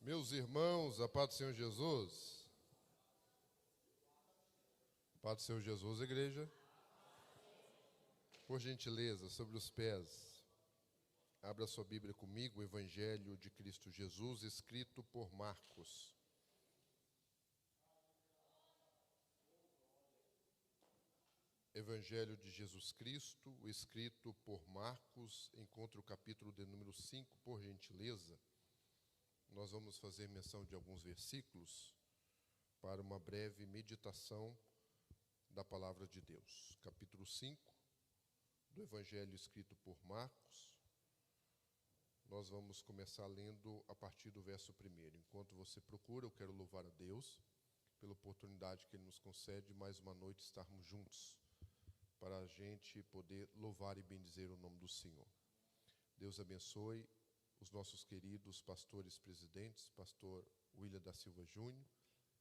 Meus irmãos, a paz do Senhor Jesus. A paz do Senhor Jesus, igreja. Por gentileza, sobre os pés, abra sua Bíblia comigo, o Evangelho de Cristo Jesus, escrito por Marcos. Evangelho de Jesus Cristo, escrito por Marcos, encontra o capítulo de número 5, por gentileza. Nós vamos fazer menção de alguns versículos para uma breve meditação da palavra de Deus. Capítulo 5 do Evangelho escrito por Marcos. Nós vamos começar lendo a partir do verso 1. Enquanto você procura, eu quero louvar a Deus pela oportunidade que Ele nos concede mais uma noite estarmos juntos, para a gente poder louvar e bendizer o nome do Senhor. Deus abençoe os nossos queridos pastores presidentes, pastor William da Silva Júnior,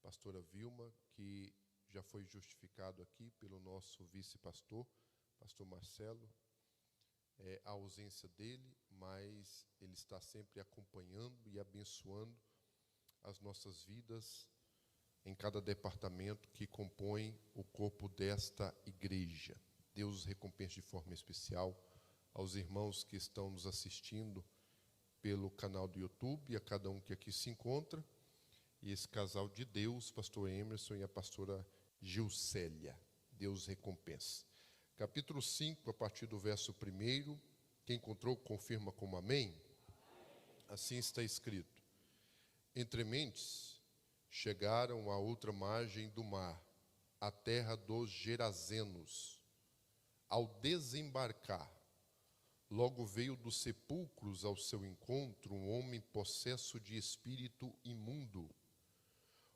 pastora Vilma, que já foi justificado aqui pelo nosso vice-pastor, pastor Marcelo. A ausência dele, mas ele está sempre acompanhando e abençoando as nossas vidas em cada departamento que compõe o corpo desta igreja. Deus os recompense de forma especial aos irmãos que estão nos assistindo pelo canal do YouTube, a cada um que aqui se encontra, e esse casal de Deus, pastor Emerson e a pastora Gilcélia. Deus os recompense. Capítulo 5, a partir do verso 1, quem encontrou, confirma como amém. Assim está escrito: Entre mentes, chegaram à outra margem do mar, a terra dos Gerazenos. Ao desembarcar, logo veio dos sepulcros ao seu encontro um homem possesso de espírito imundo,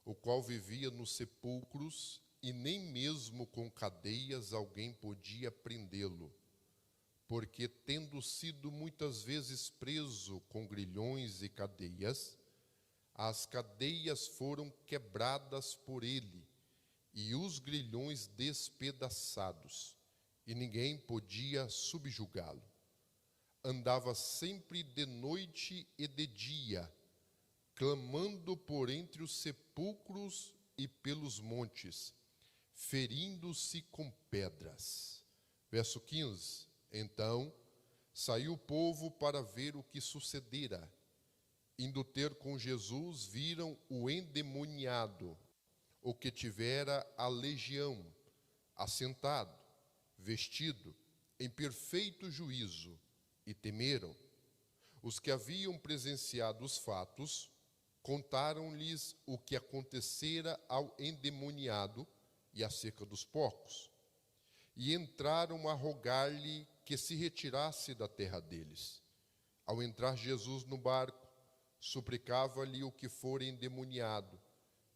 o qual vivia nos sepulcros, e nem mesmo com cadeias alguém podia prendê-lo, porque, tendo sido muitas vezes preso com grilhões e cadeias, as cadeias foram quebradas por ele, e os grilhões despedaçados, e ninguém podia subjugá-lo. Andava sempre de noite e de dia, clamando por entre os sepulcros e pelos montes, ferindo-se com pedras. Verso 15. Então saiu o povo para ver o que sucedera. Indo ter com Jesus, viram o endemoniado, o que tivera a legião, assentado, vestido, em perfeito juízo, e temeram. Os que haviam presenciado os fatos contaram-lhes o que acontecera ao endemoniado e acerca dos porcos, e entraram a rogar-lhe que se retirasse da terra deles. Ao entrar Jesus no barco, suplicava-lhe o que fora endemoniado,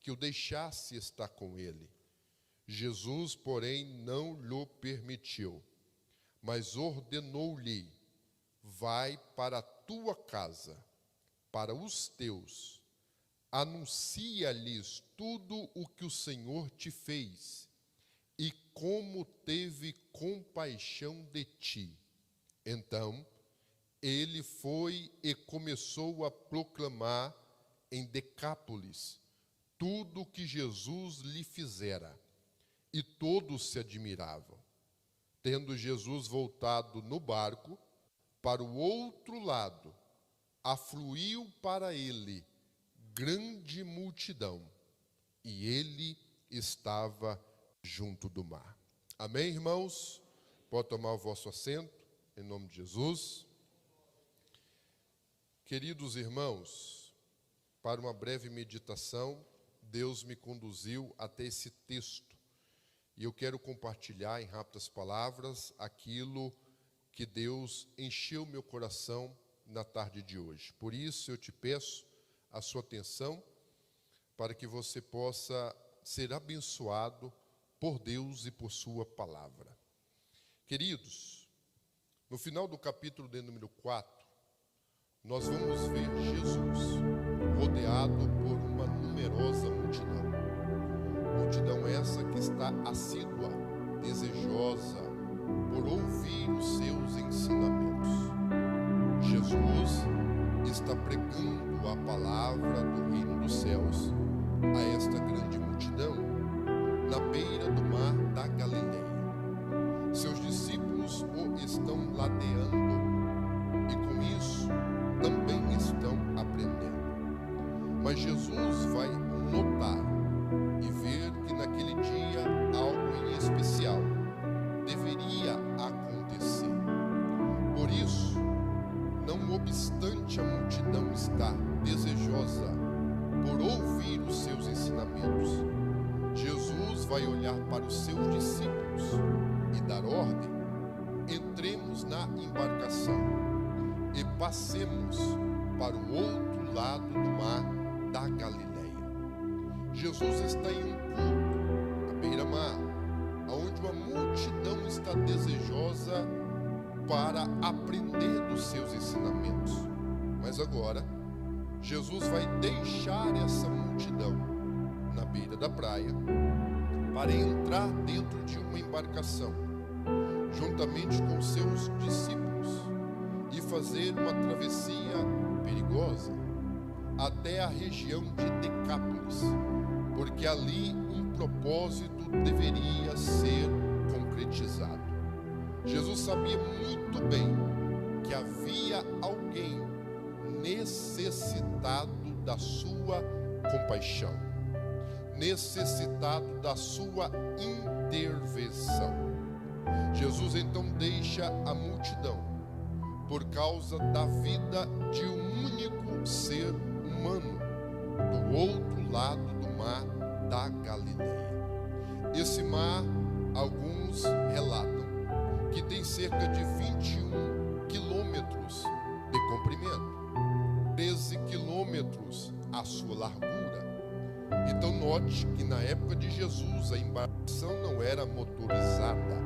que o deixasse estar com ele. Jesus, porém, não lhe permitiu, mas ordenou-lhe: vai para a tua casa, para os teus, anuncia-lhes tudo o que o Senhor te fez, e como teve compaixão de ti. Então, ele foi e começou a proclamar em Decápolis tudo o que Jesus lhe fizera, e todos se admiravam. Tendo Jesus voltado no barco para o outro lado, afluiu para ele grande multidão, e ele estava junto do mar. Amém, irmãos? Pode tomar o vosso assento, em nome de Jesus. Queridos irmãos, para uma breve meditação, Deus me conduziu até esse texto, e eu quero compartilhar em rápidas palavras aquilo que Deus encheu meu coração na tarde de hoje. Por isso eu te peço a sua atenção, para que você possa ser abençoado por Deus e por sua palavra. Queridos, no final do capítulo de número 4, nós vamos ver Jesus rodeado por uma numerosa multidão. Multidão essa que está assídua, desejosa por ouvir os seus ensinamentos. Jesus está pregando a palavra do reino dos céus a esta grande multidão, na beira do mar da Galileia. Seus discípulos o estão ladeando e com isso também estão aprendendo. Mas Jesus vai notar e ver que naquele dia algo em especial deveria acontecer. Por isso, não obstante a multidão estar desejosa por ouvir os seus ensinamentos, Jesus vai olhar para os seus discípulos e dar ordem: entremos na embarcação e passemos para o outro lado do mar da Galileia. Jesus está em um culto à beira-mar, onde uma multidão está desejosa para aprender dos seus ensinamentos. Mas agora, Jesus vai deixar essa multidão na beira da praia para entrar dentro de uma embarcação, juntamente com seus discípulos, e fazer uma travessia perigosa até a região de Decápolis, porque ali um propósito deveria ser concretizado. Jesus sabia muito bem que havia alguém necessitado da sua compaixão, necessitado da sua intervenção. Jesus então deixa a multidão por causa da vida de um único ser humano do outro lado do mar da Galileia. Esse mar, alguns relatam que tem cerca de 21 quilômetros de comprimento, 13 quilômetros a sua largura. Então note que na época de Jesus a embarcação não era motorizada.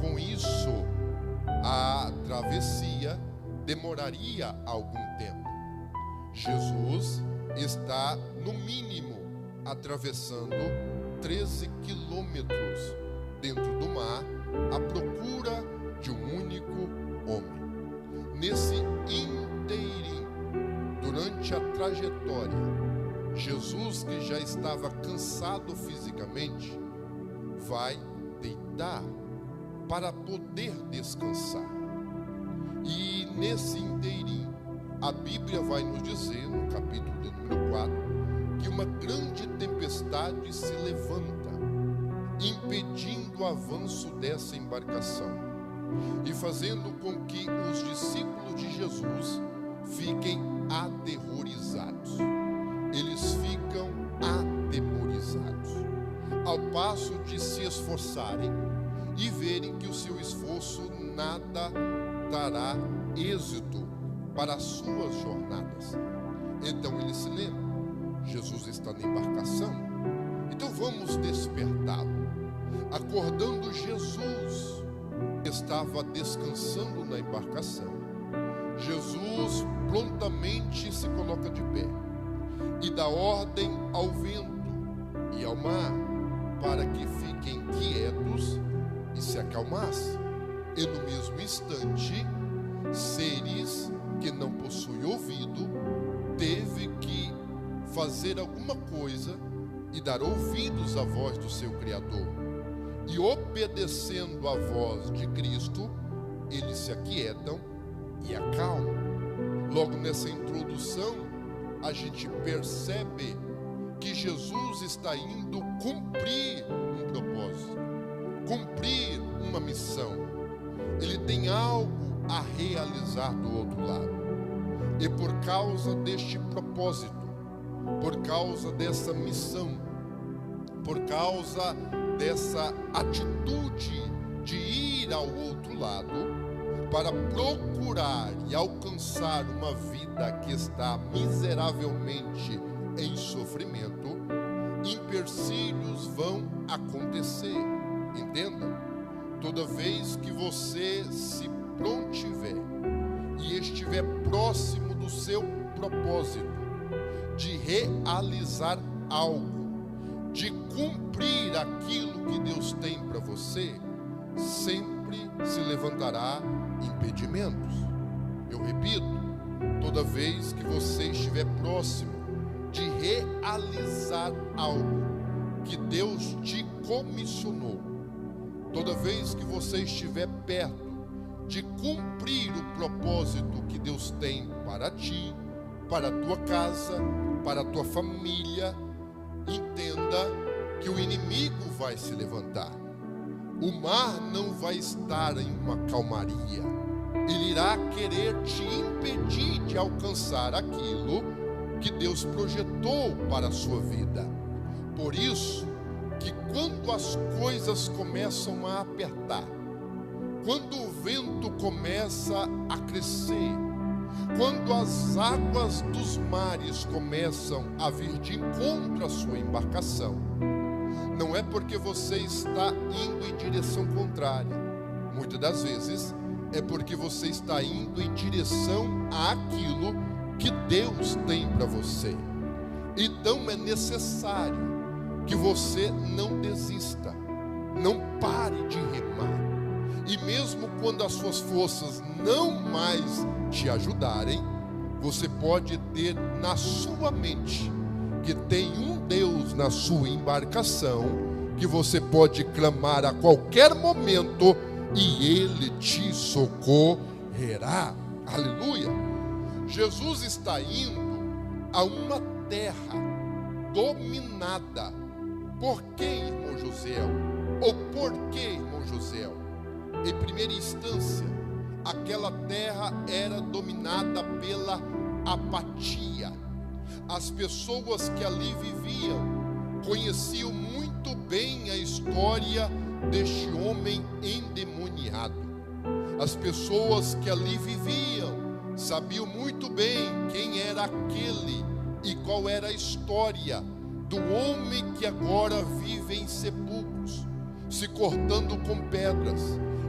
Com isso, a travessia demoraria algum tempo. Jesus está, no mínimo, atravessando 13 quilômetros dentro do mar à procura de um único homem. Nesse inteirinho, durante a trajetória, Jesus, que já estava cansado fisicamente, vai deitar para poder descansar. E nesse inteirinho, a Bíblia vai nos dizer, no capítulo de número 4, que uma grande tempestade se levanta, impedindo o avanço dessa embarcação e fazendo com que os discípulos de Jesus fiquem aterrorizados. Eles ficam atemorizados, ao passo de se esforçarem e verem que o seu esforço nada dará êxito para as suas jornadas. Então eles se lembram: Jesus está na embarcação, então vamos despertá-lo. Acordando Jesus, estava descansando na embarcação. Jesus prontamente se coloca de pé e dá ordem ao vento e ao mar para que fiquem quietos e se acalmassem. E no mesmo instante, seres que não possuem ouvido teve que fazer alguma coisa e dar ouvidos à voz do seu Criador. E obedecendo à voz de Cristo, eles se aquietam e acalmam. Logo nessa introdução, a gente percebe que Jesus está indo cumprir um propósito, cumprir uma missão. Ele tem algo a realizar do outro lado. E por causa deste propósito, por causa dessa missão, por causa dessa atitude de ir ao outro lado para procurar e alcançar uma vida que está miseravelmente em sofrimento, empecilhos vão acontecer. Entenda? Toda vez que você se prontiver e estiver próximo do seu propósito de realizar algo, de cumprir aquilo que Deus tem para você, sempre se levantará impedimentos. Eu repito, toda vez que você estiver próximo de realizar algo que Deus te comissionou, toda vez que você estiver perto de cumprir o propósito que Deus tem para ti, para a tua casa, para a tua família, entenda que o inimigo vai se levantar. O mar não vai estar em uma calmaria. Ele irá querer te impedir de alcançar aquilo que Deus projetou para a sua vida. Por isso que quando as coisas começam a apertar, quando o vento começa a crescer, quando as águas dos mares começam a vir de encontro à sua embarcação, não é porque você está indo em direção contrária. Muitas das vezes é porque você está indo em direção àquilo que Deus tem para você. Então é necessário que você não desista, não pare de remar. E mesmo quando as suas forças não mais te ajudarem, você pode ter na sua mente que tem um Deus na sua embarcação, que você pode clamar a qualquer momento e Ele te socorrerá. Aleluia! Jesus está indo a uma terra dominada. Por que, irmão Josiel? Ou por que, irmão Josiel? Em primeira instância, aquela terra era dominada pela apatia. As pessoas que ali viviam conheciam muito bem a história deste homem endemoniado. As pessoas que ali viviam sabiam muito bem quem era aquele e qual era a história do homem que agora vive em sepulcros, se cortando com pedras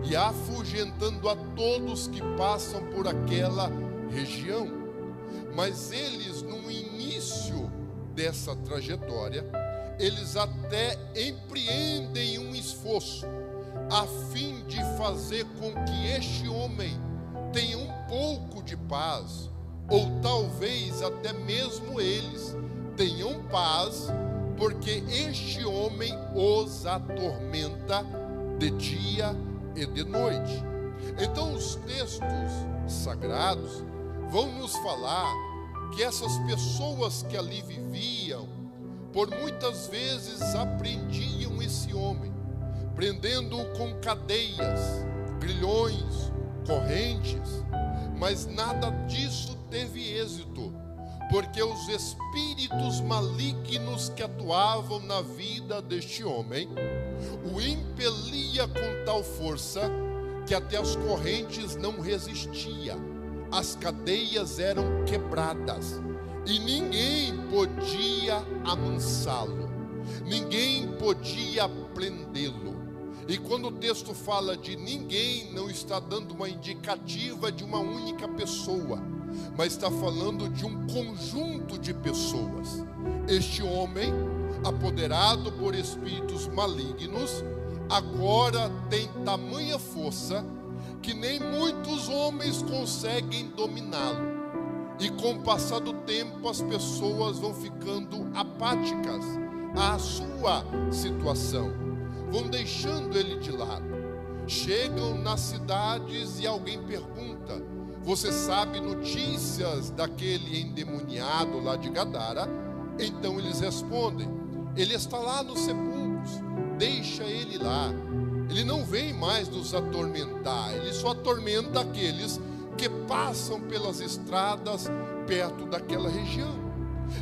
e afugentando a todos que passam por aquela região. Mas eles, no início dessa trajetória, eles até empreendem um esforço a fim de fazer com que este homem tenha um pouco de paz, ou talvez até mesmo eles tenham paz, porque este homem os atormenta de dia e de noite. Então os textos sagrados vão nos falar que essas pessoas que ali viviam, por muitas vezes apreendiam esse homem, prendendo-o com cadeias, grilhões, correntes, mas nada disso teve êxito, porque os espíritos malignos que atuavam na vida deste homem o impelia com tal força que até as correntes não resistia, as cadeias eram quebradas e ninguém podia amansá-lo, ninguém podia prendê-lo. E quando o texto fala de ninguém, não está dando uma indicativa de uma única pessoa, mas está falando de um conjunto de pessoas. Este homem, apoderado por espíritos malignos, agora tem tamanha força que nem muitos homens conseguem dominá-lo. E com o passar do tempo, as pessoas vão ficando apáticas à sua situação, vão deixando ele de lado. Chegam nas cidades e alguém pergunta: você sabe notícias daquele endemoniado lá de Gadara? Então eles respondem: ele está lá nos sepulcros, deixa ele lá. Ele não vem mais nos atormentar, ele só atormenta aqueles que passam pelas estradas perto daquela região.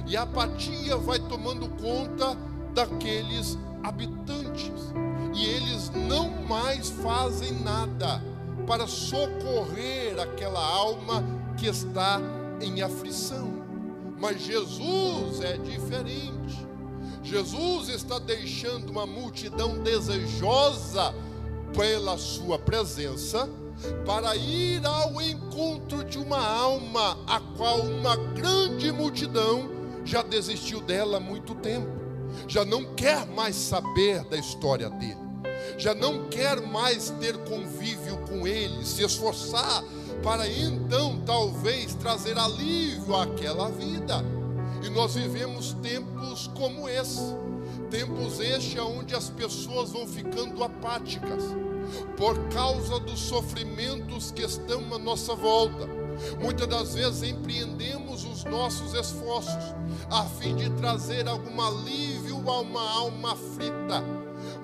E a apatia vai tomando conta daqueles habitantes, e eles não mais fazem nada para socorrer aquela alma que está em aflição. Mas Jesus é diferente. Jesus está deixando uma multidão desejosa pela sua presença, para ir ao encontro de uma alma a qual uma grande multidão já desistiu dela há muito tempo, já não quer mais saber da história dele, já não quer mais ter convívio com ele, se esforçar para então talvez trazer alívio àquela vida. E nós vivemos tempos como esse, tempos este onde as pessoas vão ficando apáticas por causa dos sofrimentos que estão à nossa volta. Muitas das vezes empreendemos os nossos esforços a fim de trazer algum alívio a uma alma aflita,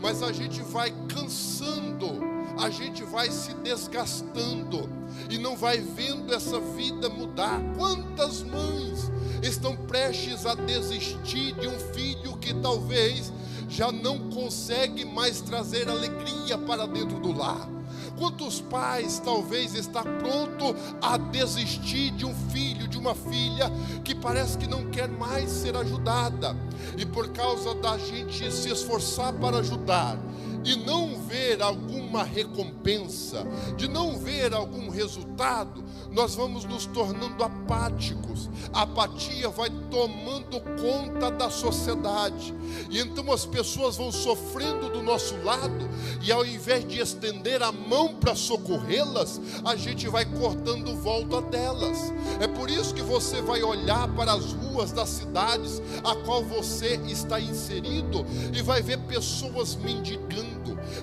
mas a gente vai cansando, a gente vai se desgastando e não vai vendo essa vida mudar. Quantas mães estão prestes a desistir de um filho que talvez já não consegue mais trazer alegria para dentro do lar? Quantos pais talvez está pronto a desistir de um filho, de uma filha que parece que não quer mais ser ajudada, e por causa da gente se esforçar para ajudar e não ver alguma recompensa, de não ver algum resultado, nós vamos nos tornando apáticos. A apatia vai tomando conta da sociedade, e então as pessoas vão sofrendo do nosso lado, e ao invés de estender a mão para socorrê-las, a gente vai cortando volta delas. É por isso que você vai olhar para as ruas das cidades a qual você está inserido e vai ver pessoas mendigando,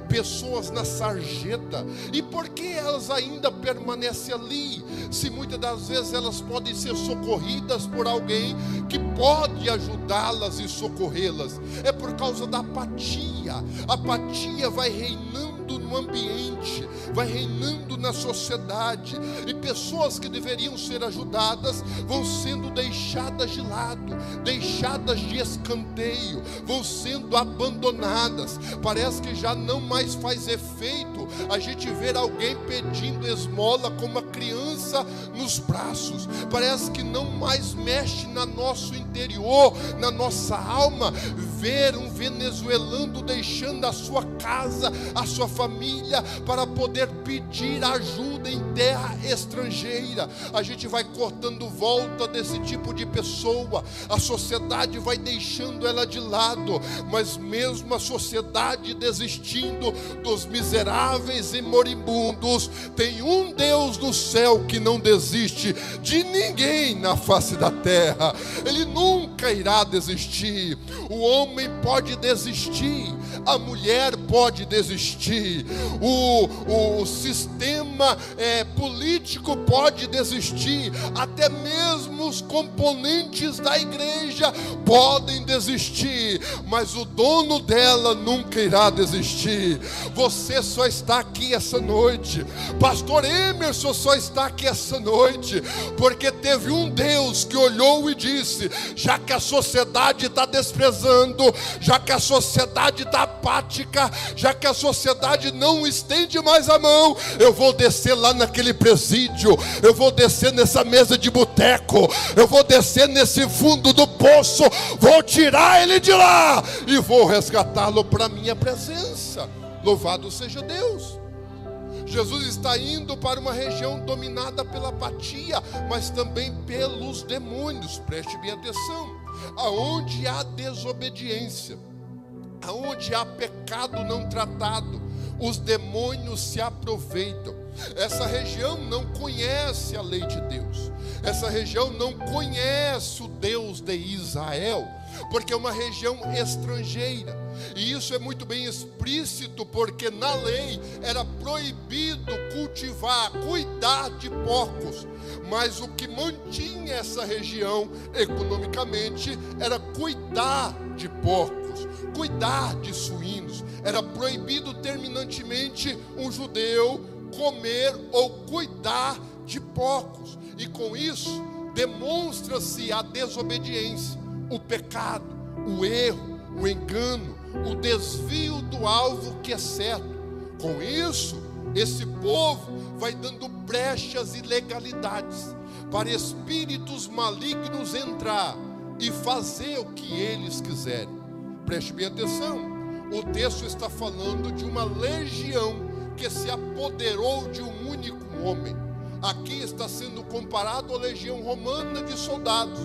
pessoas na sarjeta. E por que elas ainda permanecem ali, se muitas das vezes elas podem ser socorridas por alguém que pode ajudá-las e socorrê-las? É por causa da apatia. A apatia vai reinando no ambiente, vai reinando na sociedade, e pessoas que deveriam ser ajudadas vão sendo deixadas de lado, deixadas de escanteio, vão sendo abandonadas. Parece que já não mais faz efeito a gente ver alguém pedindo esmola com uma criança nos braços. Parece que não mais mexe no nosso interior, na nossa alma, ver um venezuelano deixando a sua casa, a sua família, para poder pedir ajuda em terra estrangeira. A gente vai cortando volta desse tipo de pessoa, a sociedade vai deixando ela de lado, mas mesmo a sociedade desistindo dos miseráveis e moribundos, tem um Deus do céu que não desiste de ninguém na face da terra. Ele nunca irá desistir. O homem pode desistir, a mulher pode desistir, o sistema político pode desistir, até mesmo os componentes da igreja podem desistir, mas o dono dela nunca irá desistir. Você só está aqui essa noite, pastor Emerson só está aqui essa noite porque teve um Deus que olhou e disse: já que a sociedade está desprezando, já que a sociedade está apática, já que a sociedade não estende mais a mão, eu vou descer lá naquele presídio, eu vou descer nessa mesa de boteco, eu vou descer nesse fundo do poço, vou tirar ele de lá e vou resgatá-lo para a minha presença. Louvado seja Deus. Jesus está indo para uma região dominada pela apatia, mas também pelos demônios. Preste bem atenção. Aonde há desobediência, aonde há pecado não tratado, os demônios se aproveitam. Essa região não conhece a lei de Deus, essa região não conhece o Deus de Israel, porque é uma região estrangeira. E isso é muito bem explícito, porque na lei era proibido cultivar, cuidar de porcos, mas o que mantinha essa região economicamente era cuidar de porcos, cuidar de suínos. Era proibido terminantemente um judeu comer ou cuidar de porcos, e com isso demonstra-se a desobediência, o pecado, o erro, o engano, o desvio do alvo que é certo. Com isso, esse povo vai dando brechas e legalidades para espíritos malignos entrar e fazer o que eles quiserem. Preste bem atenção, o texto está falando de uma legião que se apoderou de um único homem. Aqui está sendo comparado à legião romana de soldados,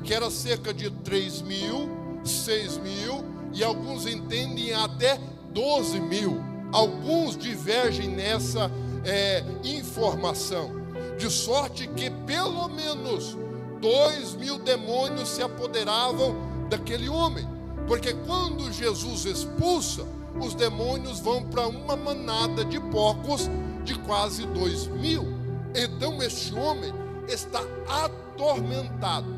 que era cerca de 3.000, 6.000 e alguns entendem até 12.000. Alguns divergem nessa informação. de sorte que pelo menos 2.000 demônios se apoderavam daquele homem, porque quando Jesus expulsa, os demônios vão para uma manada de porcos de quase 2.000. Então este homem está atormentado,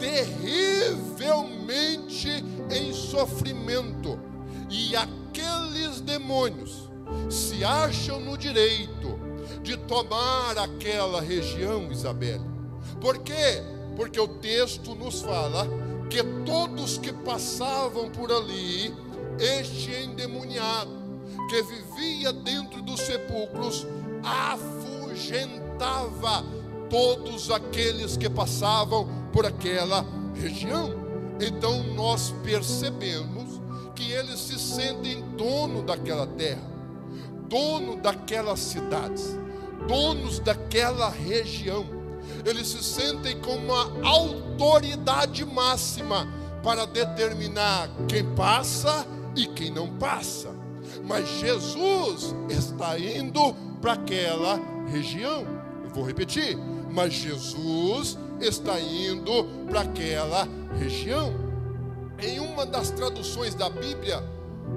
terrivelmente em sofrimento, e aqueles demônios se acham no direito de tomar aquela região, Isabel. Por quê? Porque o texto nos fala que todos que passavam por ali, este endemoniado, que vivia dentro dos sepulcros, afugentava todos aqueles que passavam por aquela região. Então nós percebemos que eles se sentem dono daquela terra, dono daquelas cidades, donos daquela região. Eles se sentem com uma autoridade máxima para determinar quem passa e quem não passa. Mas Jesus está indo para aquela região. Eu vou repetir. Mas Jesus está indo para aquela região. Em uma das traduções da Bíblia,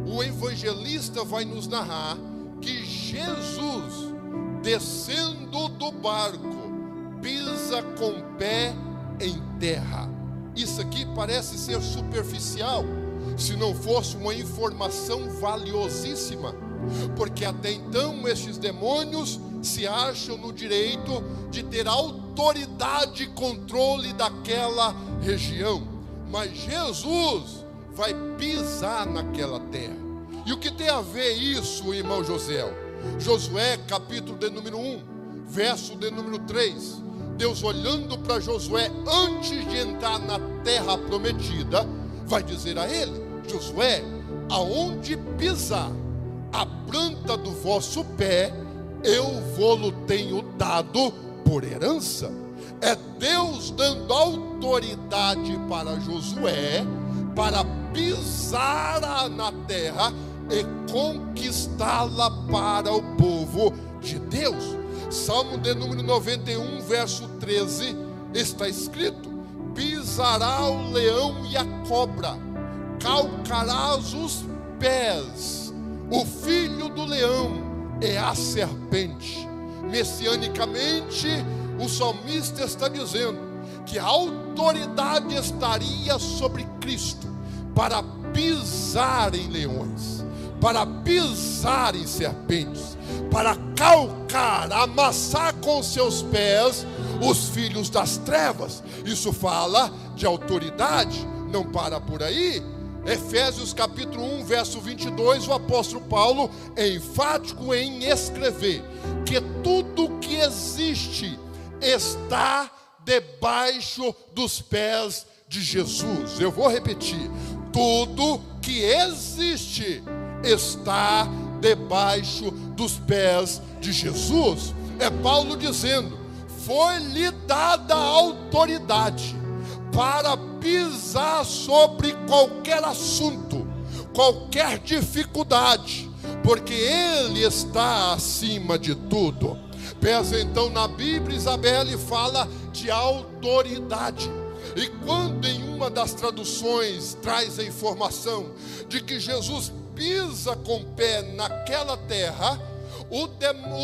o evangelista vai nos narrar que Jesus, descendo do barco, pisa com o pé em terra. Isso aqui parece ser superficial, se não fosse uma informação valiosíssima, porque até então estes demônios se acham no direito de ter autoridade e controle daquela região. Mas Jesus vai pisar naquela terra. E o que tem a ver isso, irmão Josué, capítulo de número 1, verso de número 3. Deus, olhando para Josué antes de entrar na terra prometida, vai dizer a ele: Josué, aonde pisar a planta do vosso pé, eu vou-lo tenho dado por herança. É Deus dando autoridade para Josué para pisar na terra e conquistá-la para o povo de Deus. Salmo de número 91, verso 13, está escrito: pisará o leão e a cobra, calcarás os pés, o filho do leão é a serpente. Messianicamente, o salmista está dizendo que a autoridade estaria sobre Cristo para pisar em leões, para pisar em serpentes, para calcar, amassar com seus pés os filhos das trevas. Isso fala de autoridade, não para por aí. Efésios capítulo 1, verso 22, o apóstolo Paulo é enfático em escrever que tudo que existe está debaixo dos pés de Jesus. Eu vou repetir: tudo que existe está debaixo dos pés de Jesus. É Paulo dizendo: foi-lhe dada a autoridade para pisar sobre qualquer assunto, qualquer dificuldade, porque Ele está acima de tudo. Pesa então na Bíblia, Isabelle fala de autoridade. E quando em uma das traduções traz a informação de que Jesus pisa com o pé naquela terra,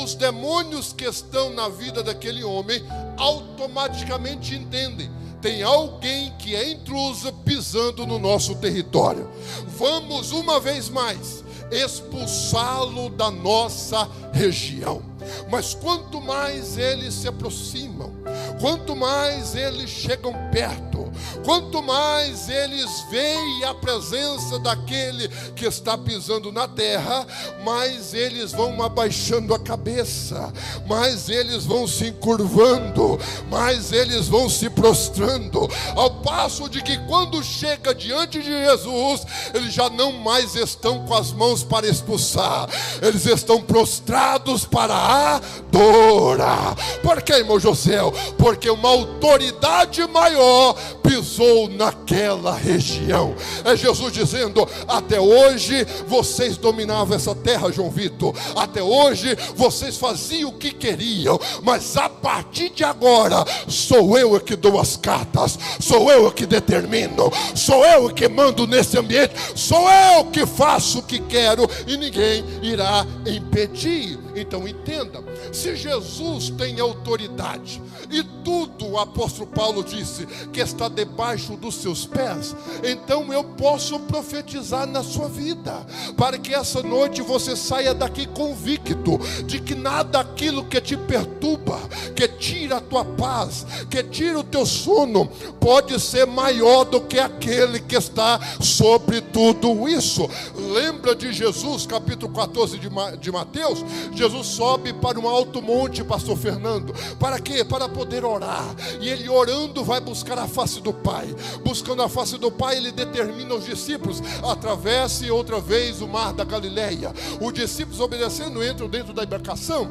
os demônios que estão na vida daquele homem automaticamente entendem: tem alguém que é intruso pisando no nosso território. Vamos uma vez mais expulsá-lo da nossa região. Mas quanto mais eles se aproximam, quanto mais eles chegam perto, quanto mais eles veem a presença daquele que está pisando na terra, mais eles vão abaixando a cabeça, mais eles vão se encurvando, mais eles vão se prostrando, ao passo de que quando chega diante de Jesus, eles já não mais estão com as mãos para expulsar, eles estão prostrados preparados para adorar. Por que, irmão José? Porque uma autoridade maior pisou naquela região. É Jesus dizendo: até hoje vocês dominavam essa terra, João Vitor. Até hoje vocês faziam o que queriam, mas a partir de agora sou eu que dou as cartas, sou eu que determino, sou eu que mando nesse ambiente, sou eu que faço o que quero e ninguém irá impedir. Então entenda, se Jesus tem autoridade e tudo, o apóstolo Paulo disse, que está debaixo dos seus pés, então eu posso profetizar na sua vida, para que essa noite você saia daqui convicto de que nada aquilo que te perturba, que tira a tua paz, que tira o teu sono, pode ser maior do que aquele que está sobre tudo isso. Lembra de Jesus, capítulo 14 de Mateus? Jesus sobe para um alto monte, pastor Fernando, para quê? Para poder orar, e ele orando vai buscar a face do Pai. Buscando a face do Pai, ele determina aos discípulos: atravesse outra vez o mar da Galileia. Os discípulos, obedecendo, entram dentro da embarcação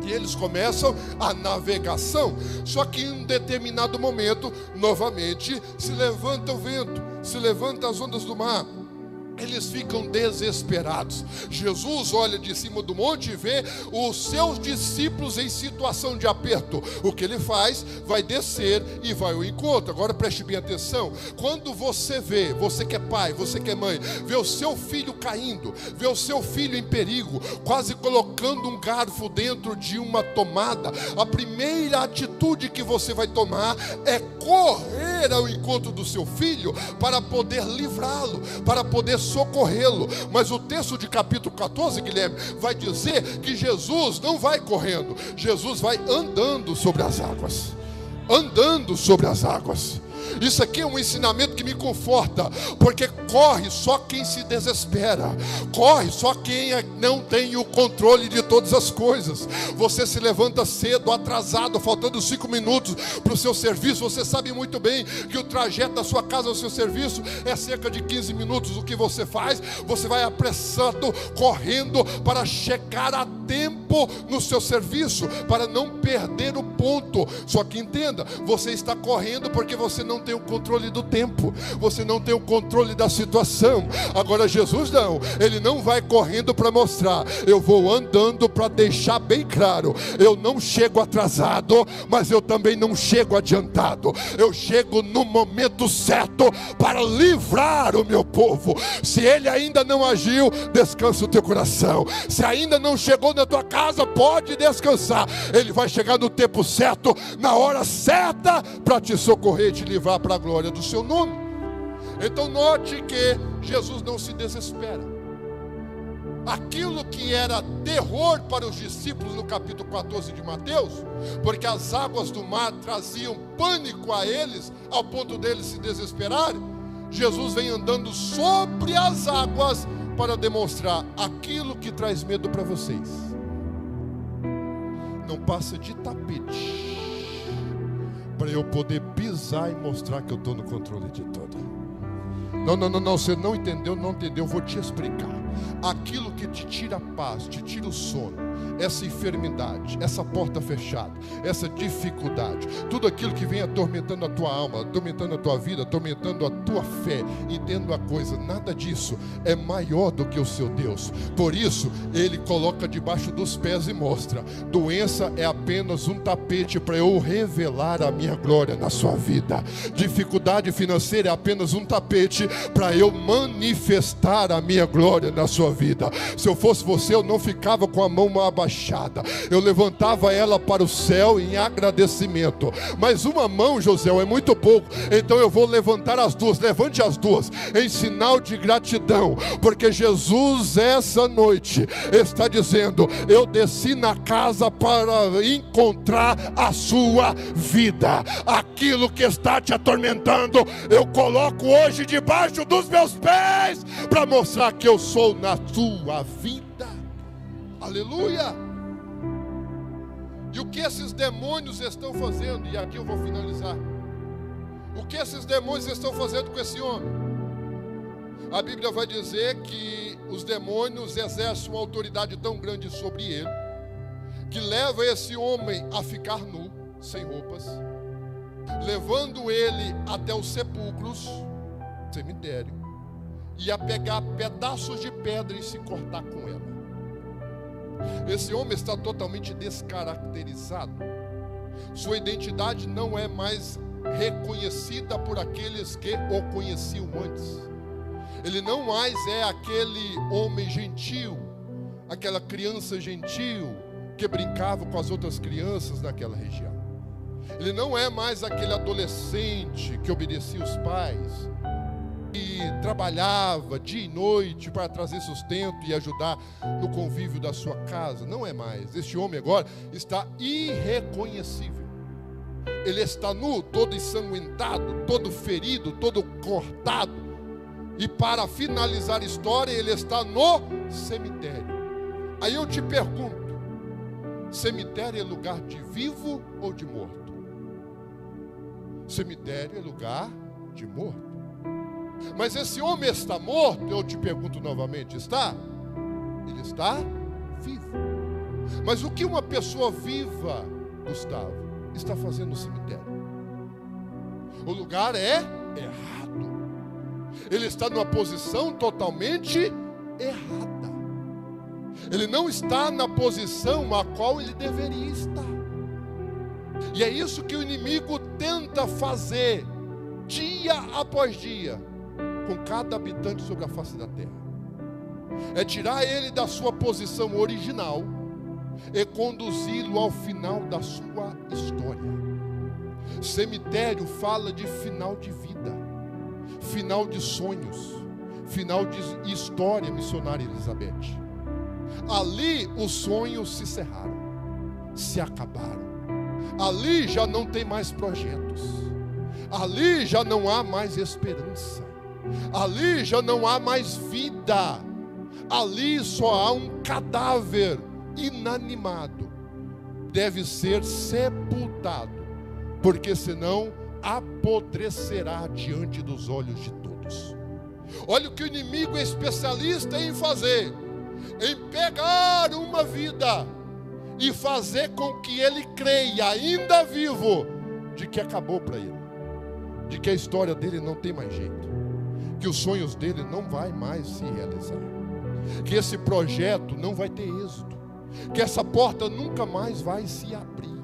e eles começam a navegação. Só que em um determinado momento, novamente, se levanta o vento, se levantam as ondas do mar. Eles ficam desesperados. Jesus olha de cima do monte e vê os seus discípulos em situação de aperto. O que ele faz? Vai descer e vai ao encontro. Agora preste bem atenção. Quando você vê, você que é pai, você que é mãe, vê o seu filho caindo, vê o seu filho em perigo, quase colocando um garfo dentro de uma tomada, a primeira atitude que você vai tomar é correr ao encontro do seu filho para poder livrá-lo, para poder socorrê-lo. Mas o texto de capítulo 14, Guilherme, vai dizer que Jesus não vai correndo, Jesus vai andando sobre as águas. Andando sobre as águas. Isso aqui é um ensinamento que me conforta, porque corre só quem se desespera, corre só quem não tem o controle de todas as coisas. Você se levanta cedo, atrasado, faltando 5 minutos para o seu serviço. Você sabe muito bem que o trajeto da sua casa ao seu serviço é cerca de 15 minutos. O que você faz? Você vai apressando, correndo para chegar a tempo no seu serviço, para não perder o ponto. Só que entenda, você está correndo porque você não tem o controle do tempo, você não tem o controle da situação. Agora Jesus não, ele não vai correndo para mostrar, eu vou andando para deixar bem claro, eu não chego atrasado, mas eu também não chego adiantado, eu chego no momento certo para livrar o meu povo. Se ele ainda não agiu, descansa o teu coração. Se ainda não chegou na tua casa, pode descansar, ele vai chegar no tempo certo, na hora certa, para te socorrer e te livrar para a glória do seu nome. Então note que Jesus não se desespera. Aquilo que era terror para os discípulos no capítulo 14 de Mateus, porque as águas do mar traziam pânico a eles, ao ponto deles se desesperarem, Jesus vem andando sobre as águas para demonstrar aquilo que traz medo para vocês. Não passa de tapete para eu poder pisar e mostrar que eu estou no controle de tudo. Não, você não entendeu, vou te explicar. Aquilo que te tira a paz, te tira o sono, essa enfermidade, essa porta fechada, essa dificuldade, tudo aquilo que vem atormentando a tua alma, atormentando a tua vida, atormentando a tua fé, entenda uma coisa, nada disso é maior do que o seu Deus. Por isso, ele coloca debaixo dos pés e mostra: doença é apenas um tapete para eu revelar a minha glória na sua vida. Dificuldade financeira é apenas um tapete para eu manifestar a minha glória na sua vida. Se eu fosse você, eu não ficava com a mão abaixada, eu levantava ela para o céu em agradecimento. Mas uma mão, José, é muito pouco, então eu vou levantar as duas. Levante as duas em sinal de gratidão, porque Jesus essa noite está dizendo: eu desci na casa para encontrar a sua vida. Aquilo que está te atormentando, eu coloco hoje debaixo dos meus pés para mostrar que eu sou na tua vida. Aleluia! E o que esses demônios estão fazendo? E aqui eu vou finalizar. O que esses demônios estão fazendo com esse homem? A Bíblia vai dizer que os demônios exercem uma autoridade tão grande sobre ele, que leva esse homem a ficar nu, sem roupas, levando ele até os sepulcros, cemitério, e a pegar pedaços de pedra e se cortar com ela. Esse homem está totalmente descaracterizado. Sua identidade não é mais reconhecida por aqueles que o conheciam antes. Ele não mais é aquele homem gentil, aquela criança gentil que brincava com as outras crianças daquela região. Ele não é mais aquele adolescente que obedecia os pais, que trabalhava dia e noite para trazer sustento e ajudar no convívio da sua casa. Não é mais. Este homem agora está irreconhecível. Ele está nu, todo ensanguentado, todo ferido, todo cortado. E para finalizar a história, ele está no cemitério. Aí eu te pergunto: cemitério é lugar de vivo ou de morto? Cemitério é lugar de morto. Mas esse homem está morto? Eu te pergunto novamente: está? Ele está vivo. Mas o que uma pessoa viva, Gustavo, está fazendo no cemitério? O lugar é errado. Ele está numa posição totalmente errada. Ele não está na posição a qual ele deveria estar. E é isso que o inimigo tenta fazer dia após dia com cada habitante sobre a face da terra. É tirar ele da sua posição original e conduzi-lo ao final da sua história. Cemitério fala de final de vida, final de sonhos, final de história, missionária Elizabeth. Ali os sonhos se cerraram, se acabaram. Ali já não tem mais projetos. Ali já não há mais esperança. Ali já não há mais vida. Ali só há um cadáver inanimado. Deve ser sepultado, porque senão apodrecerá diante dos olhos de todos. Olha o que o inimigo é especialista em fazer: em pegar uma vida e fazer com que ele creia, ainda vivo, de que acabou para ele, de que a história dele não tem mais jeito, que os sonhos dele não vai mais se realizar, que esse projeto não vai ter êxito, que essa porta nunca mais vai se abrir.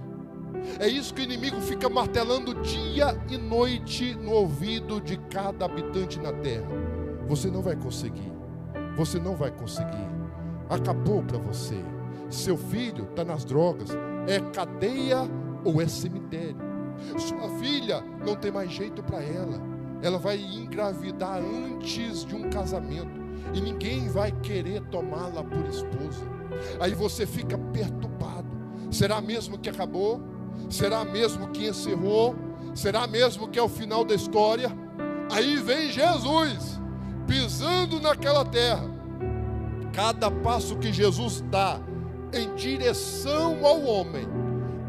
É isso que o inimigo fica martelando dia e noite no ouvido de cada habitante na terra. Você não vai conseguir, você não vai conseguir, acabou para você. Seu filho está nas drogas, é cadeia ou é cemitério. Sua filha não tem mais jeito para ela, ela vai engravidar antes de um casamento e ninguém vai querer tomá-la por esposa. Aí você fica perturbado: será mesmo que acabou? Será mesmo que encerrou? Será mesmo que é o final da história? Aí vem Jesus pisando naquela terra. Cada passo que Jesus dá em direção ao homem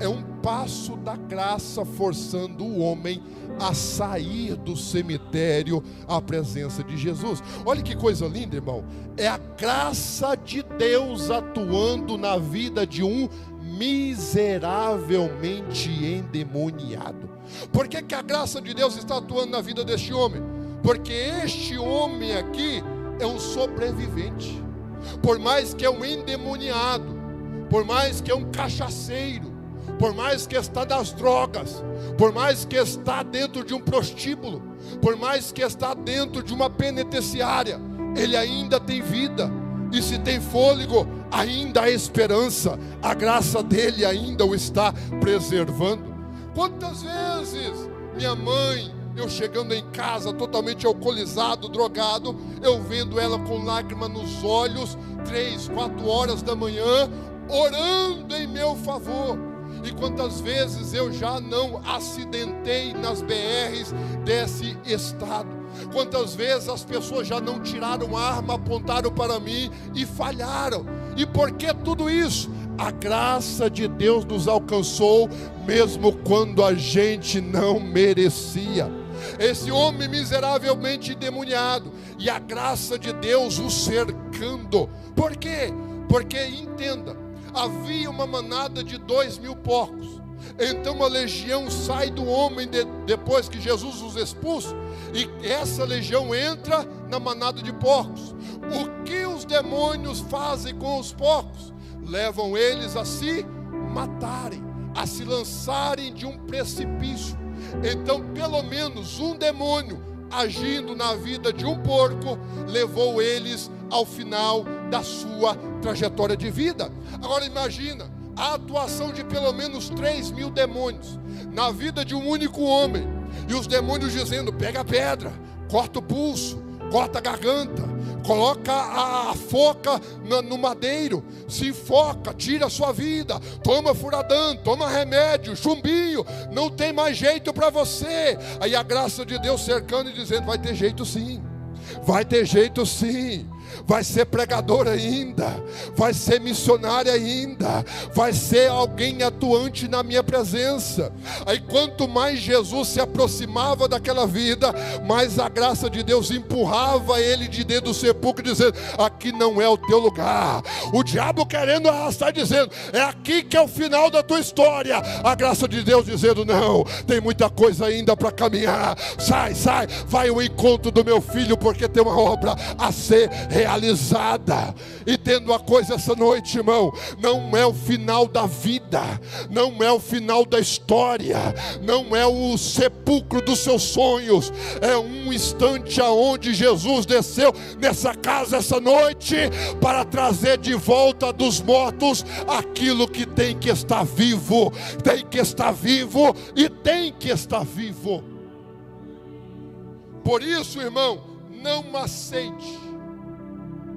é um passo da graça, forçando o homem a sair do cemitério à presença de Jesus. Olha que coisa linda, irmão. É a graça de Deus atuando na vida de um miseravelmente endemoniado. Por que que a graça de Deus está atuando na vida deste homem? Porque este homem aqui é um sobrevivente. Por mais que é um endemoniado, por mais que é um cachaceiro, por mais que está nas drogas, por mais que está dentro de um prostíbulo, por mais que está dentro de uma penitenciária, ele ainda tem vida. E se tem fôlego, ainda há esperança. A graça dele ainda o está preservando. Quantas vezes minha mãe, eu chegando em casa totalmente alcoolizado, drogado, eu vendo ela com lágrima nos olhos, 3, 4 horas da manhã, orando em meu favor. E quantas vezes eu já não acidentei nas BRs desse estado. Quantas vezes as pessoas já não tiraram arma, apontaram para mim e falharam. E por que tudo isso? A graça de Deus nos alcançou, mesmo quando a gente não merecia. Esse homem miseravelmente endemoniado, e a graça de Deus o cercando. Por quê? Porque, entenda, havia uma manada de 2.000 porcos. Então a legião sai do homem depois que Jesus os expulsa, e essa legião entra na manada de porcos. O que os demônios fazem com os porcos? Levam eles a se matarem, a se lançarem de um precipício. Então pelo menos um demônio agindo na vida de um porco levou eles ao final da sua trajetória de vida. Agora imagina a atuação de pelo menos 3.000 demônios na vida de um único homem, e os demônios dizendo: pega a pedra, corta o pulso, corta a garganta, coloca a foca no madeiro, se enfoca, tira a sua vida, toma furadão, toma remédio, chumbinho, não tem mais jeito para você. Aí a graça de Deus cercando e dizendo: vai ter jeito sim, vai ter jeito sim. Vai ser pregador ainda, vai ser missionário ainda, vai ser alguém atuante na minha presença. Aí quanto mais Jesus se aproximava daquela vida, mais a graça de Deus empurrava ele de dentro do sepulcro, dizendo: aqui não é o teu lugar. O diabo querendo arrastar, dizendo: é aqui que é o final da tua história. A graça de Deus dizendo: não, tem muita coisa ainda para caminhar. Sai, vai ao encontro do meu filho, porque tem uma obra a ser realizada. Entendo uma coisa essa noite, irmão: não é o final da vida, não é o final da história, não é o sepulcro dos seus sonhos. É um instante aonde Jesus desceu nessa casa essa noite para trazer de volta dos mortos aquilo que tem que estar vivo, tem que estar vivo e tem que estar vivo. Por isso, irmão, não aceite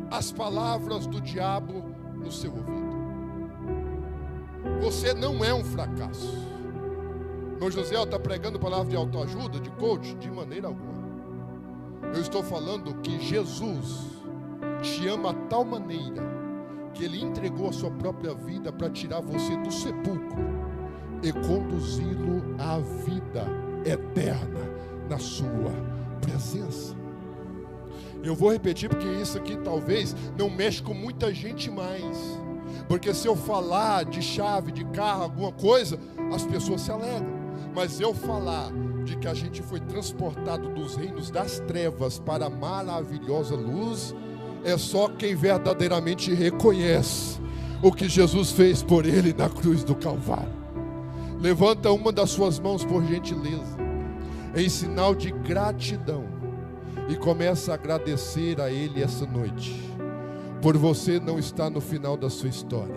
as palavras do diabo no seu ouvido. Você não é um fracasso. Meu José está pregando palavra de autoajuda, de coach? De maneira alguma. Eu estou falando que Jesus te ama a tal maneira que Ele entregou a sua própria vida para tirar você do sepulcro e conduzi-lo à vida eterna na sua presença. Eu vou repetir, porque isso aqui talvez não mexe com muita gente mais. Porque se eu falar de chave, de carro, alguma coisa, as pessoas se alegram. Mas eu falar de que a gente foi transportado dos reinos das trevas para a maravilhosa luz, é só quem verdadeiramente reconhece o que Jesus fez por ele na cruz do Calvário. Levanta uma das suas mãos, por gentileza, em sinal de gratidão, e começa a agradecer a Ele essa noite, por você não estar no final da sua história.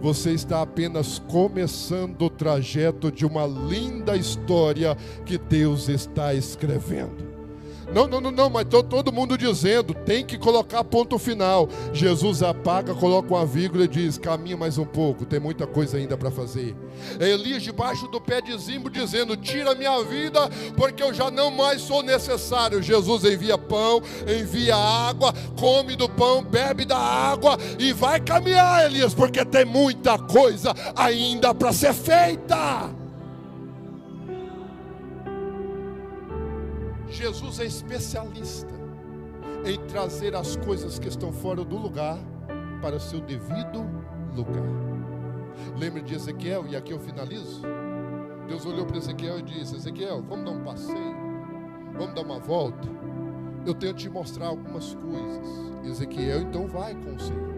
Você está apenas começando o trajeto de uma linda história que Deus está escrevendo. Não, mas todo mundo dizendo, tem que colocar ponto final. Jesus apaga, coloca uma vírgula e diz: caminha mais um pouco, tem muita coisa ainda para fazer. Elias debaixo do pé de zimbro dizendo: tira minha vida, porque eu já não mais sou necessário. Jesus envia pão, envia água, come do pão, bebe da água e vai caminhar, Elias, porque tem muita coisa ainda para ser feita. Jesus é especialista em trazer as coisas que estão fora do lugar para o seu devido lugar. Lembra de Ezequiel? E aqui eu finalizo. Deus olhou para Ezequiel e disse: Ezequiel, vamos dar um passeio, vamos dar uma volta, eu tenho que te mostrar algumas coisas. Ezequiel então vai com o Senhor.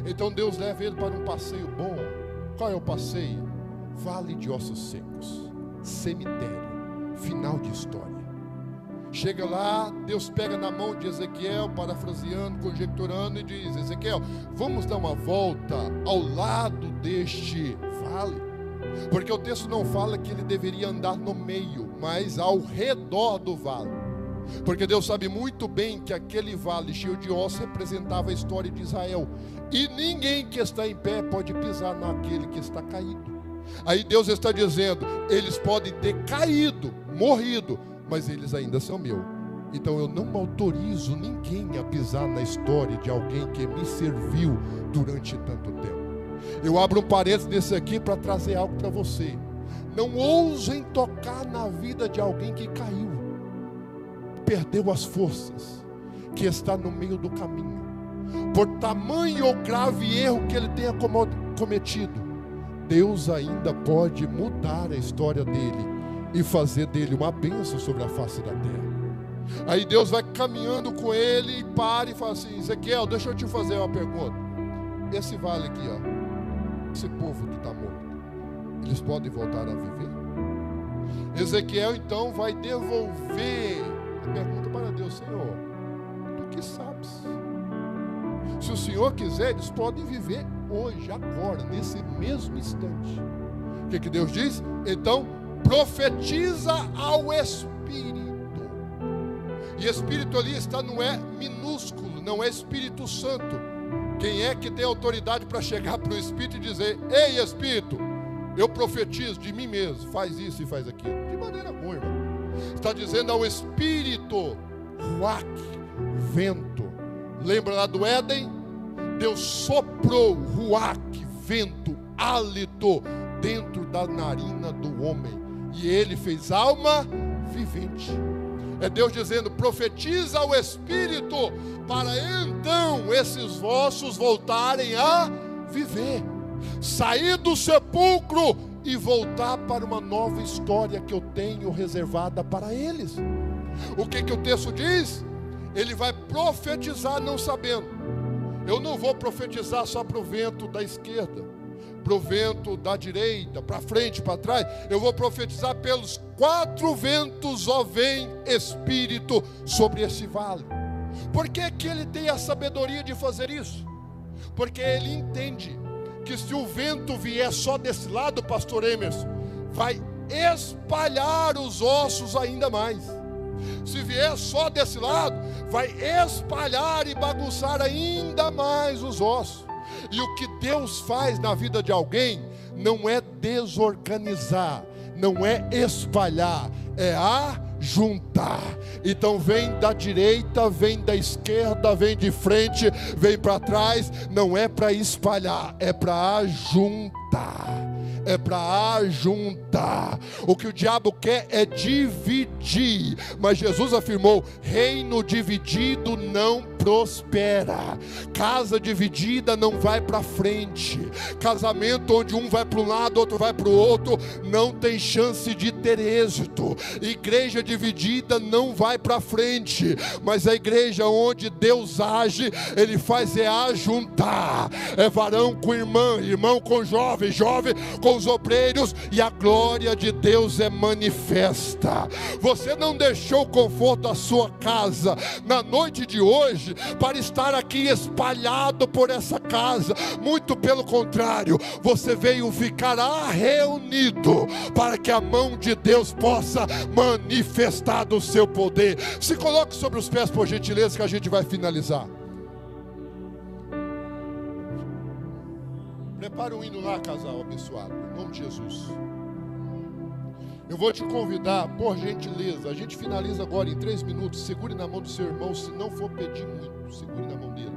Então Deus leva ele para um passeio bom. Qual é o passeio? Vale de ossos secos, cemitério, final de história. Chega lá, Deus pega na mão de Ezequiel, parafraseando, conjecturando, e diz: Ezequiel, vamos dar uma volta ao lado deste vale. Porque o texto não fala que ele deveria andar no meio, mas ao redor do vale. Porque Deus sabe muito bem que aquele vale cheio de ossos representava a história de Israel. E ninguém que está em pé pode pisar naquele que está caído. Aí Deus está dizendo: eles podem ter caído, morrido, mas eles ainda são meus. Então eu não autorizo ninguém a pisar na história de alguém que me serviu durante tanto tempo. Eu abro um parênteses desse aqui para trazer algo para você. Não ousem tocar na vida de alguém que caiu, perdeu as forças, que está no meio do caminho, por tamanho ou grave erro que ele tenha cometido, Deus ainda pode mudar a história dele e fazer dele uma bênção sobre a face da terra. Aí Deus vai caminhando com ele e para e fala assim: Ezequiel, deixa eu te fazer uma pergunta. Esse vale aqui, ó, esse povo que está morto, eles podem voltar a viver? Ezequiel então vai devolver a pergunta para Deus: Senhor, tu que sabes? Se o Senhor quiser, eles podem viver hoje, agora, nesse mesmo instante. O que Deus diz? Então, profetiza ao Espírito. E Espírito ali está, não é minúsculo, não é Espírito Santo. Quem é que tem autoridade para chegar para o Espírito e dizer: ei, Espírito, eu profetizo de mim mesmo, faz isso e faz aquilo? De maneira alguma, irmão. Está dizendo ao Espírito, ruach, vento. Lembra lá do Éden? Deus soprou ruach, vento, hálito dentro da narina do homem, e ele fez alma vivente. É Deus dizendo: profetiza ao Espírito, para então esses ossos voltarem a viver, sair do sepulcro e voltar para uma nova história que eu tenho reservada para eles. O que o texto diz? Ele vai profetizar não sabendo. Eu não vou profetizar só para o vento da esquerda, para o vento da direita, para frente, para trás. Eu vou profetizar pelos 4 ventos, ó vem Espírito, sobre esse vale. Por que ele tem a sabedoria de fazer isso? Porque ele entende que se o vento vier só desse lado, pastor Emerson, vai espalhar os ossos ainda mais. Se vier só desse lado, vai espalhar e bagunçar ainda mais os ossos. E o que Deus faz na vida de alguém não é desorganizar, não é espalhar, é ajuntar. Então vem da direita, vem da esquerda, vem de frente, vem para trás. Não é para espalhar, é para ajuntar. É para ajuntar. O que o diabo quer é dividir, mas Jesus afirmou: reino dividido não prospera, casa dividida não vai para frente, casamento onde um vai para um lado, outro vai para o outro, não tem chance de ter êxito. Igreja dividida não vai para frente, mas a igreja onde Deus age, Ele faz é ajuntar. É varão com irmã, irmão com jovem, jovem com os obreiros, e a glória de Deus é manifesta. Você não deixou o conforto da sua casa na noite de hoje para estar aqui espalhado por essa casa. Muito pelo contrário, você veio ficar reunido para que a mão de Deus possa manifestar do seu poder. Se coloque sobre os pés, por gentileza, que a gente vai finalizar. Prepara um hino lá, casal abençoado, em nome de Jesus. Eu vou te convidar, por gentileza, a gente finaliza agora em 3 minutos. Segure na mão do seu irmão, se não for pedir muito, segure na mão dele,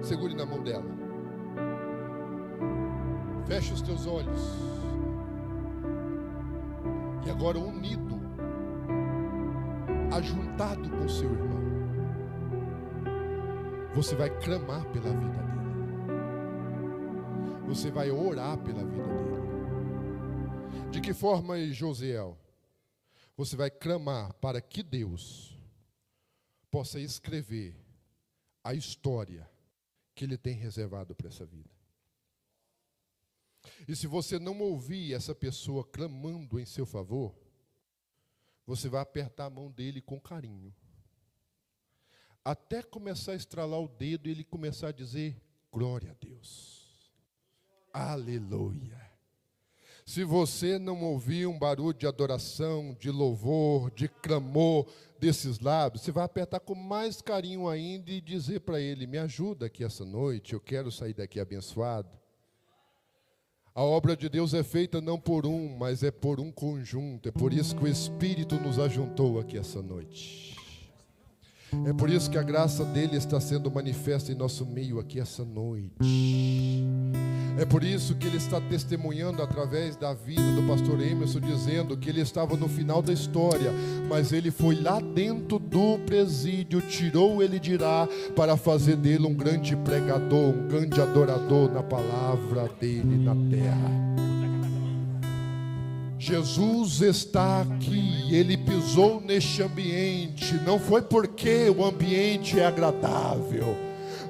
segure na mão dela. Feche os teus olhos. E agora, unido, ajuntado com seu irmão, você vai clamar pela vida dele. Você vai orar pela vida dele. De que forma, Josiel? Você vai clamar para que Deus possa escrever a história que Ele tem reservado para essa vida. E se você não ouvir essa pessoa clamando em seu favor, você vai apertar a mão dele com carinho, até começar a estralar o dedo e ele começar a dizer: glória a Deus, aleluia. Se você não ouvir um barulho de adoração, de louvor, de clamor desses lábios, você vai apertar com mais carinho ainda e dizer para ele: me ajuda aqui essa noite, eu quero sair daqui abençoado. A obra de Deus é feita não por um, mas é por um conjunto. É por isso que o Espírito nos ajuntou aqui essa noite. É por isso que a graça dele está sendo manifesta em nosso meio aqui essa noite. É por isso que ele está testemunhando através da vida do pastor Emerson, dizendo que ele estava no final da história, mas ele foi lá dentro do presídio, tirou ele de lá para fazer dele um grande pregador, um grande adorador na palavra dele na terra. Jesus está aqui, ele pisou neste ambiente, não foi porque o ambiente é agradável,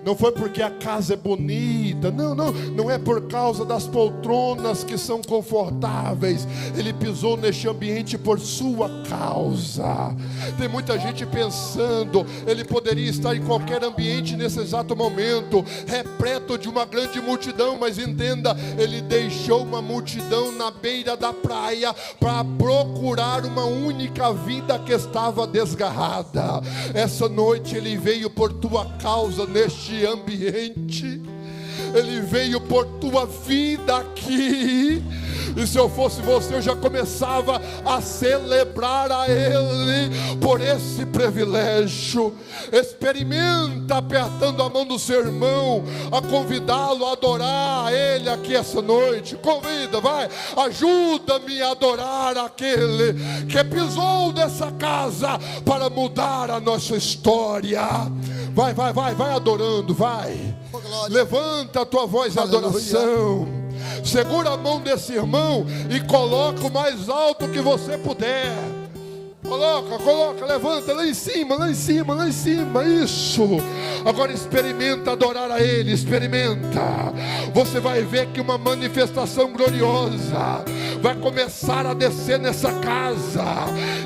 não foi porque a casa é bonita, não é por causa das poltronas que são confortáveis. Ele pisou neste ambiente por sua causa. Tem muita gente pensando, ele poderia estar em qualquer ambiente nesse exato momento, repleto de uma grande multidão, mas entenda, ele deixou uma multidão na beira da praia para procurar uma única vida que estava desgarrada. Essa noite ele veio por tua causa neste ambiente, ele veio por tua vida aqui. E se eu fosse você, eu já começava a celebrar a ele por esse privilégio. Experimenta apertando a mão do seu irmão, a convidá-lo a adorar a ele aqui essa noite. Convida, vai, ajuda-me a adorar aquele que pisou nessa casa para mudar a nossa história. Vai adorando, vai. Levanta a tua voz em adoração. Segura a mão desse irmão e coloca o mais alto que você puder. Coloca, levanta lá em cima, isso. Agora experimenta adorar a ele, experimenta. Você vai ver que uma manifestação gloriosa vai começar a descer nessa casa.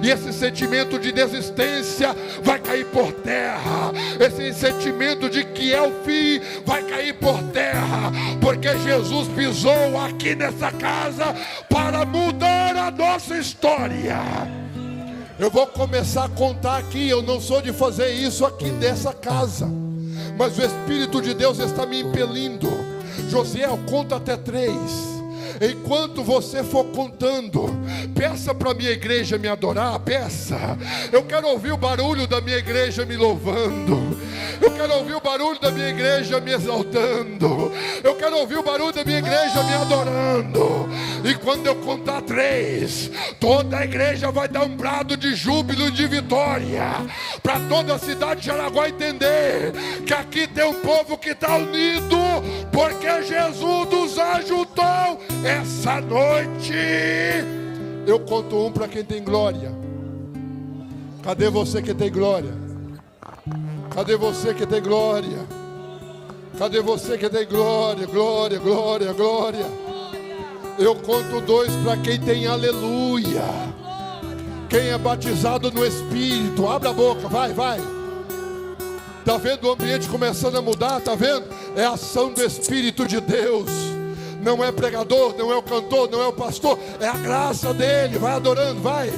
E esse sentimento de desistência vai cair por terra. Esse sentimento de que é o fim vai cair por terra. Porque Jesus pisou aqui nessa casa para mudar a nossa história. Eu vou começar a contar aqui. Eu não sou de fazer isso aqui dessa casa, mas o Espírito de Deus está me impelindo. Josiel, conta até 3. Enquanto você for contando, peça para a minha igreja me adorar, peça. Eu quero ouvir o barulho da minha igreja me louvando. Eu quero ouvir o barulho da minha igreja me exaltando. Eu quero ouvir o barulho da minha igreja me adorando. E quando eu contar 3, toda a igreja vai dar um brado de júbilo e de vitória, para toda a cidade de Jaraguá entender que aqui tem um povo que está unido, porque Jesus nos ajudou essa noite. Eu conto 1 para quem tem glória. Cadê você que tem glória? Cadê você que tem glória? Cadê você que tem glória? Glória. Eu conto 2 para quem tem aleluia. Quem é batizado no Espírito, abre a boca, vai. Está vendo o ambiente começando a mudar? Está vendo? É a ação do Espírito de Deus. Não é pregador, não é o cantor, não é o pastor, é a graça dele. Vai adorando, vai.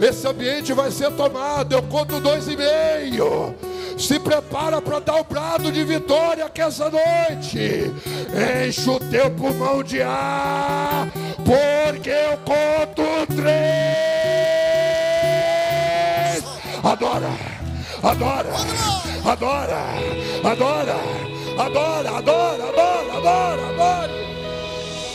Esse ambiente vai ser tomado. Eu conto 2,5. Se prepara para dar o brado de vitória aqui essa noite. Enche o teu pulmão de ar, porque eu conto 3. Adora. Adora.